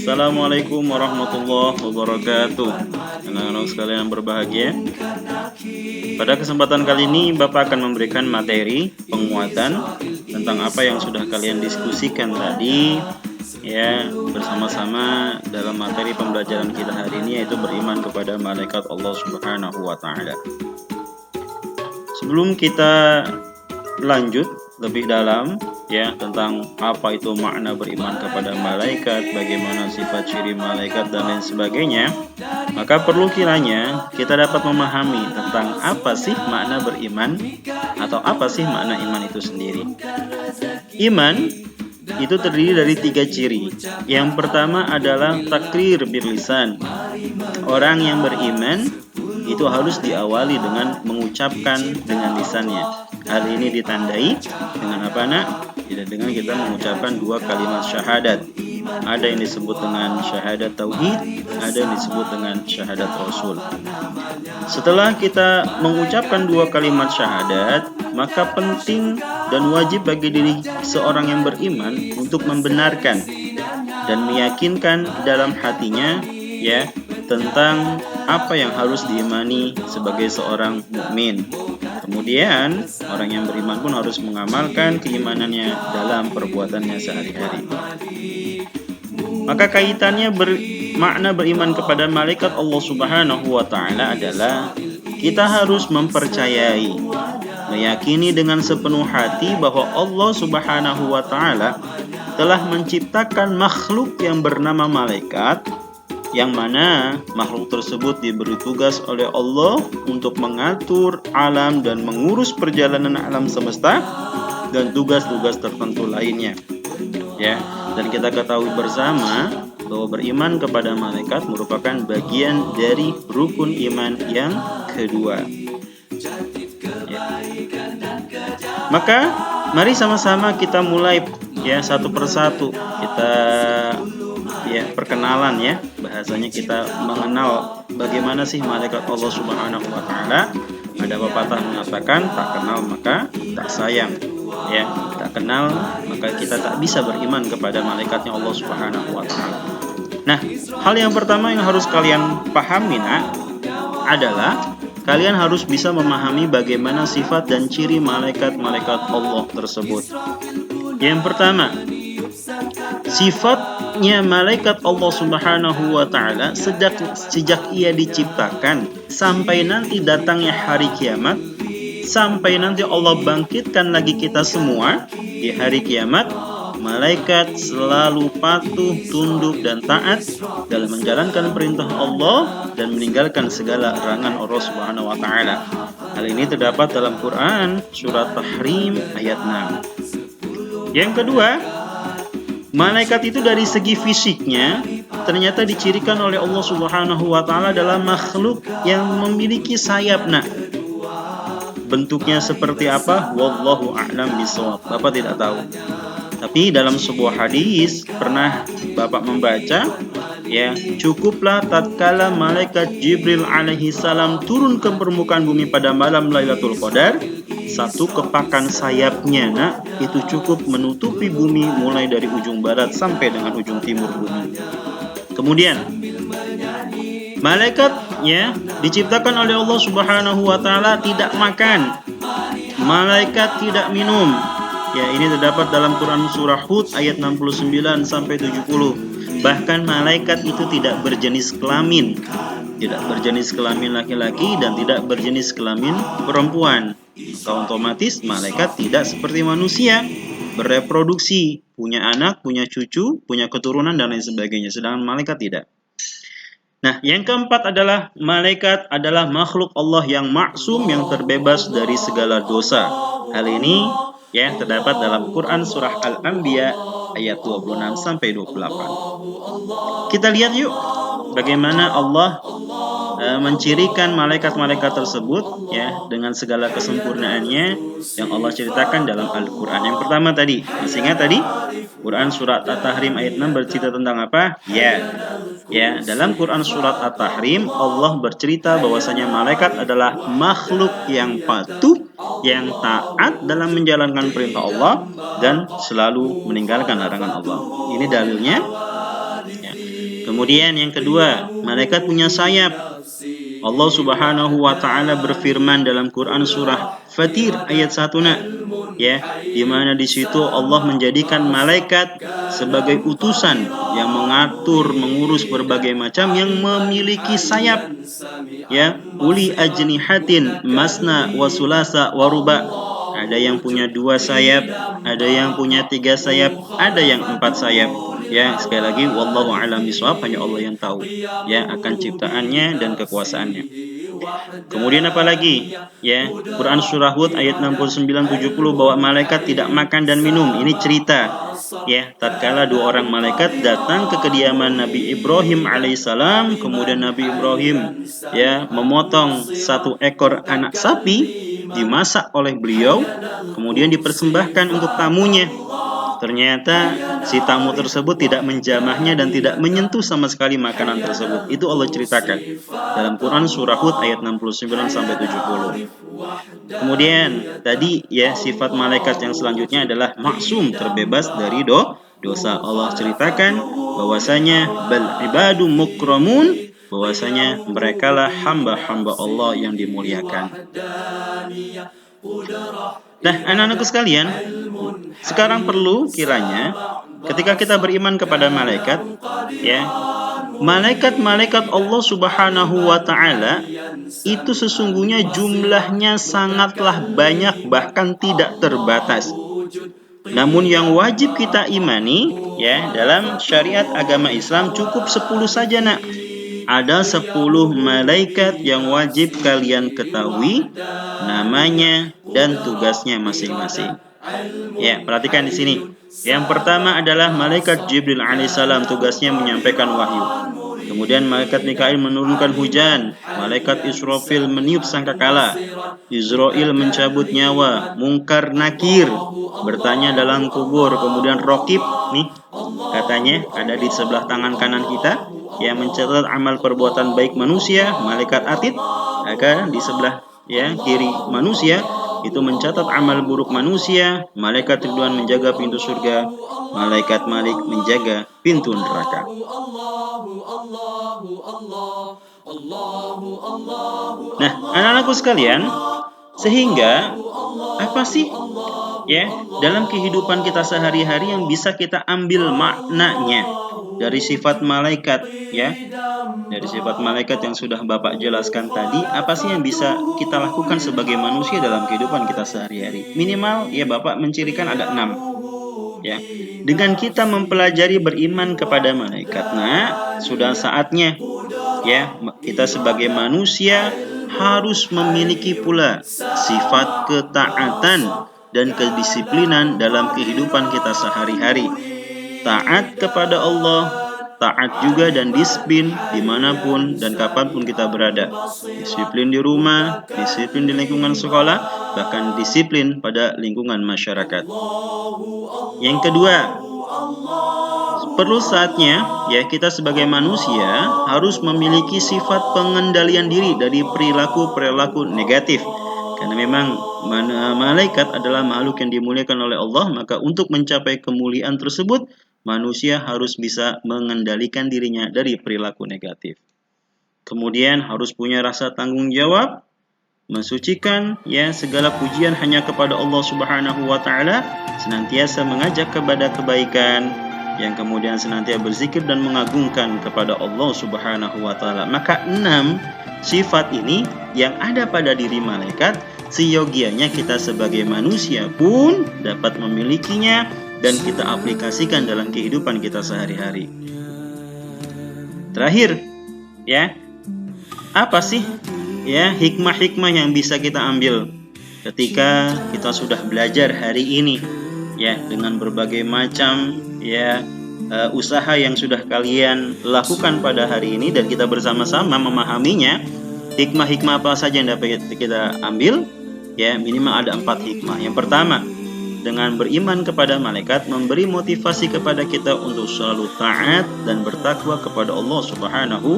Assalamualaikum warahmatullahi wabarakatuh. Anak-anak sekalian yang berbahagia, pada kesempatan kali ini Bapak akan memberikan materi penguatan tentang apa yang sudah kalian diskusikan tadi ya bersama-sama dalam materi pembelajaran kita hari ini, yaitu beriman kepada malaikat Allah Subhanahu wa taala. Sebelum kita lanjut lebih dalam ya tentang apa itu makna beriman kepada malaikat, bagaimana sifat ciri malaikat dan lain sebagainya, maka perlu kiranya kita dapat memahami tentang apa sih makna beriman atau apa sih makna iman itu sendiri. Iman itu terdiri dari 3 ciri. Yang pertama adalah takrir birlisan. Orang yang beriman itu harus diawali dengan mengucapkan dengan lisannya. Hal ini ditandai dengan apa, nak? Dengan kita mengucapkan 2 kalimat syahadat. Ada yang disebut dengan syahadat tauhid, ada yang disebut dengan syahadat rasul. Setelah kita mengucapkan 2 kalimat syahadat, maka penting dan wajib bagi diri seorang yang beriman untuk membenarkan dan meyakinkan dalam hatinya ya tentang apa yang harus diimani sebagai seorang mukmin. Kemudian orang yang beriman pun harus mengamalkan keimanannya dalam perbuatannya sehari-hari. Maka kaitannya makna beriman kepada malaikat Allah Subhanahu wa taala adalah kita harus mempercayai, meyakini dengan sepenuh hati bahwa Allah Subhanahu wa taala telah menciptakan makhluk yang bernama malaikat, yang mana makhluk tersebut diberi tugas oleh Allah untuk mengatur alam dan mengurus perjalanan alam semesta dan tugas-tugas tertentu lainnya. Ya, dan kita ketahui bersama bahwa beriman kepada malaikat merupakan bagian dari rukun iman yang kedua. Ya. Maka mari sama-sama kita mulai ya satu persatu kita ya perkenalan ya, bahasanya kita mengenal bagaimana sih malaikat Allah Subhanahu wa taala. Ada pepatah mengatakan tak kenal maka tak sayang. Ya, tak kenal maka kita tak bisa beriman kepada malaikatnya Allah Subhanahu wa taala. Nah, hal yang pertama yang harus kalian pahami adalah kalian harus bisa memahami bagaimana sifat dan ciri malaikat-malaikat Allah tersebut. Yang pertama, sifatnya malaikat Allah Subhanahu wa taala sejak ia diciptakan sampai nanti datangnya hari kiamat, sampai nanti Allah bangkitkan lagi kita semua di hari kiamat, malaikat selalu patuh, tunduk dan taat dalam menjalankan perintah Allah dan meninggalkan segala larangan Allah Subhanahu wa taala. Hal ini terdapat dalam Quran surat Tahrim ayat 6. Yang kedua, malaikat itu dari segi fisiknya ternyata dicirikan oleh Allah Subhanahu wa taala dalam makhluk yang memiliki sayap. Bentuknya seperti apa? Wallahu a'lam bishawab. Bapak tidak tahu. Tapi dalam sebuah hadis pernah Bapak membaca ya, cukuplah tatkala malaikat Jibril alaihi salam turun ke permukaan bumi pada malam Lailatul Qadar, satu kepakan sayapnya itu cukup menutupi bumi mulai dari ujung barat sampai dengan ujung timur bumi. Kemudian malaikat ya diciptakan oleh Allah Subhanahu wa taala tidak makan. Malaikat tidak minum. Ya, ini terdapat dalam Quran surah Hud ayat 69 sampai 70. Bahkan malaikat itu tidak berjenis kelamin. Tidak berjenis kelamin laki-laki dan tidak berjenis kelamin perempuan. Maka otomatis malaikat tidak seperti manusia, bereproduksi, punya anak, punya cucu, punya keturunan dan lain sebagainya. Sedangkan malaikat tidak. Nah, yang keempat adalah malaikat adalah makhluk Allah yang maksum, yang terbebas dari segala dosa. Hal ini ya terdapat dalam Quran surah Al-Anbiya ayat 26 sampai 28. Kita lihat yuk bagaimana Allah mencirikan malaikat-malaikat tersebut ya dengan segala kesempurnaannya yang Allah ceritakan dalam Al-Qur'an. Yang pertama tadi, masih ingat tadi? Quran surat At-Tahrim ayat 6 bercerita tentang apa? Ya, dalam Quran surat At-Tahrim Allah bercerita bahwasanya malaikat adalah makhluk yang patuh, yang taat dalam menjalankan perintah Allah dan selalu meninggalkan larangan Allah. Ini dalilnya. Ya. Kemudian yang kedua, malaikat punya sayap. Allah Subhanahu wa taala berfirman dalam Quran surah Fatir ayat 1 ya, di mana di situ Allah menjadikan malaikat sebagai utusan yang mengatur, mengurus berbagai macam yang memiliki sayap. Ya, uli ajnihatin masna wa sulasa wa ruba. Ada yang punya 2 sayap, ada yang punya 3 sayap, ada yang 4 sayap. Ya, sekali lagi wallahu a'lam bishawab, hanya Allah yang tahu ya akan ciptaannya dan kekuasaannya. Kemudian apa lagi? Ya, Quran surah Hud ayat 69-70 bahwa malaikat tidak makan dan minum. Ini cerita. Ya, tatkala 2 orang malaikat datang ke kediaman Nabi Ibrahim alaihissalam, kemudian Nabi Ibrahim ya memotong 1 ekor anak sapi, dimasak oleh beliau, kemudian dipersembahkan untuk tamunya. Ternyata si tamu tersebut tidak menjamahnya dan tidak menyentuh sama sekali makanan tersebut. Itu Allah ceritakan dalam Quran surah Hud ayat 69-70. Kemudian tadi ya sifat malaikat yang selanjutnya adalah maksum, terbebas dari dosa. Allah ceritakan bahwasanya bal ibadum mukramun, bahwasanya merekalah hamba-hamba Allah yang dimuliakan. Nah, anak-anakku sekalian, sekarang perlu kiranya ketika kita beriman kepada malaikat, ya, malaikat-malaikat Allah Subhanahu wa taala itu sesungguhnya jumlahnya sangatlah banyak, bahkan tidak terbatas. Namun yang wajib kita imani ya dalam syariat agama Islam cukup 10 saja, Nak. Ada 10 malaikat yang wajib kalian ketahui namanya dan tugasnya masing-masing. Ya, perhatikan di sini. Yang pertama adalah malaikat Jibril alaihissalam, tugasnya menyampaikan wahyu. Kemudian malaikat Mikail menurunkan hujan, malaikat Israfil meniup sangkakala, Israil mencabut nyawa, Mungkar Nakir bertanya dalam kubur, kemudian Raqib nih katanya ada di sebelah tangan kanan kita yang mencatat amal perbuatan baik manusia, malaikat Atid akan di sebelah ya kiri manusia itu mencatat amal buruk manusia, malaikat Ridwan menjaga pintu surga, malaikat Malik menjaga pintu neraka. Nah, anak-anakku sekalian, sehingga apa sih ya dalam kehidupan kita sehari-hari yang bisa kita ambil maknanya dari sifat malaikat ya, dari sifat malaikat yang sudah Bapak jelaskan tadi, apa sih yang bisa kita lakukan sebagai manusia dalam kehidupan kita sehari-hari? Minimal ya Bapak mencirikan ada 6 ya. Dengan kita mempelajari beriman kepada malaikat, nah sudah saatnya ya kita sebagai manusia harus memiliki pula sifat ketaatan dan kedisiplinan dalam kehidupan kita sehari-hari. Taat kepada Allah, taat juga dan disiplin dimanapun dan kapanpun kita berada. Disiplin di rumah, disiplin di lingkungan sekolah, bahkan disiplin pada lingkungan masyarakat. Yang kedua, perlu saatnya ya kita sebagai manusia harus memiliki sifat pengendalian diri dari perilaku-perilaku negatif. Karena memang malaikat adalah makhluk yang dimuliakan oleh Allah, maka untuk mencapai kemuliaan tersebut manusia harus bisa mengendalikan dirinya dari perilaku negatif. Kemudian harus punya rasa tanggung jawab, mensucikan ya segala pujian hanya kepada Allah Subhanahu wa taala, senantiasa mengajak kepada kebaikan, yang kemudian senantiasa berzikir dan mengagungkan kepada Allah Subhanahu wa taala. Maka 6 sifat ini yang ada pada diri malaikat, seyogianya kita sebagai manusia pun dapat memilikinya dan kita aplikasikan dalam kehidupan kita sehari-hari. Terakhir, ya, apa sih ya hikmah-hikmah yang bisa kita ambil ketika kita sudah belajar hari ini ya dengan berbagai macam ya usaha yang sudah kalian lakukan pada hari ini dan kita bersama-sama memahaminya. Hikmah-hikmah apa saja yang dapat kita ambil? Ya, minimal ada 4 hikmah. Yang pertama, dengan beriman kepada malaikat memberi motivasi kepada kita untuk selalu taat dan bertakwa kepada Allah Subhanahu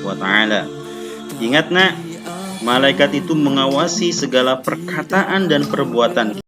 wa taala. Ingat nak, malaikat itu mengawasi segala perkataan dan perbuatan